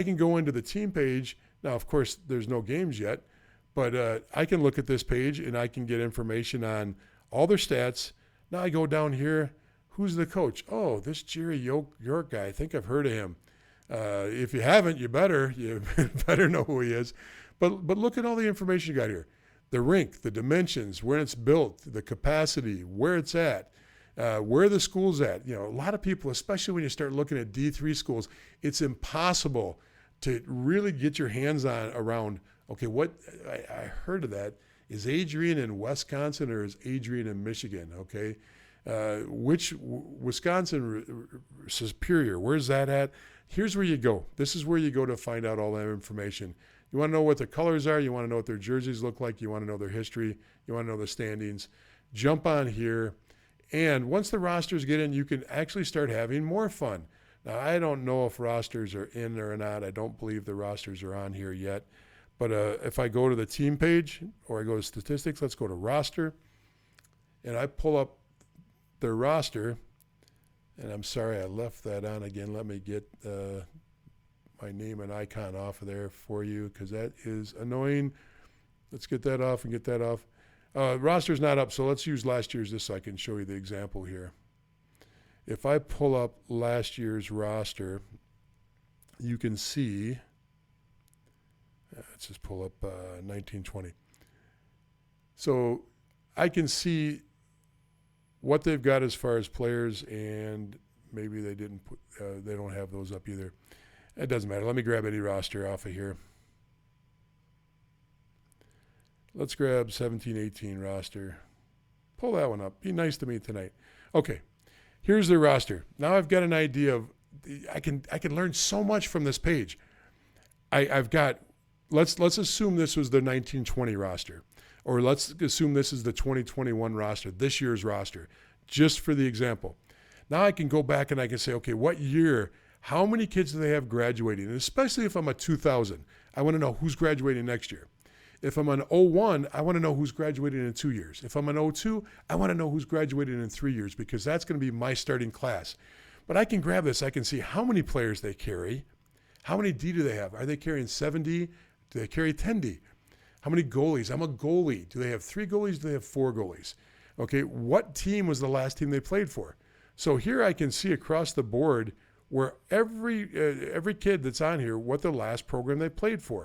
I can go into the team page. Now, of course, there's no games yet, but I can look at this page and I can get information on all their stats. Now I go down here. Who's the coach? Oh, this Jerry York guy. I think I've heard of him. If you haven't, you better know who he is. But look at all the information you got here. The rink, the dimensions, where it's built, the capacity, where it's at, where the school's at. A lot of people, especially when you start looking at D3 schools, it's impossible to really get your hands on around, okay, what I heard of that. Is Adrian in Wisconsin or is Adrian in Michigan? Okay. Which Wisconsin Superior, where's that at? Here's where you go. This is where you go to find out all that information. You want to know what the colors are. You want to know what their jerseys look like. You want to know their history. You want to know the standings. Jump on here. And once the rosters get in, you can actually start having more fun. Now, I don't know if rosters are in or not. I don't believe the rosters are on here yet. But if I go to the team page or I go to statistics, let's go to roster. And I pull up their roster. And I'm sorry I left that on again. Let me get my name and icon off of there for you because that is annoying. Let's get that off and get that off. Roster's not up, so let's use last year's just so I can show you the example here. If I pull up last year's roster, you can see, let's just pull up 1920. So I can see what they've got as far as players, and maybe they didn't put, they don't have those up either. It doesn't matter. Let me grab any roster off of here. Let's grab 17-18 roster. Pull that one up. Be nice to me tonight. Okay, here's their roster. Now I've got an idea of, I can learn so much from this page. I've got, let's assume this was the 1920 roster, or let's assume this is the 2021 roster, this year's roster, just for the example. Now I can go back and I can say, okay, what year, how many kids do they have graduating? And especially if I'm a 2000, I want to know who's graduating next year. If I'm an 01, I want to know who's graduating in 2 years. If I'm an 02, I want to know who's graduating in 3 years because that's going to be my starting class. But I can grab this. I can see how many players they carry. How many D do they have? Are they carrying 7D? Do they carry 10D? How many goalies? I'm a goalie. Do they have 3 goalies? Do they have 4 goalies? Okay, what team was the last team they played for? So here I can see across the board where every kid that's on here, what the last program they played for.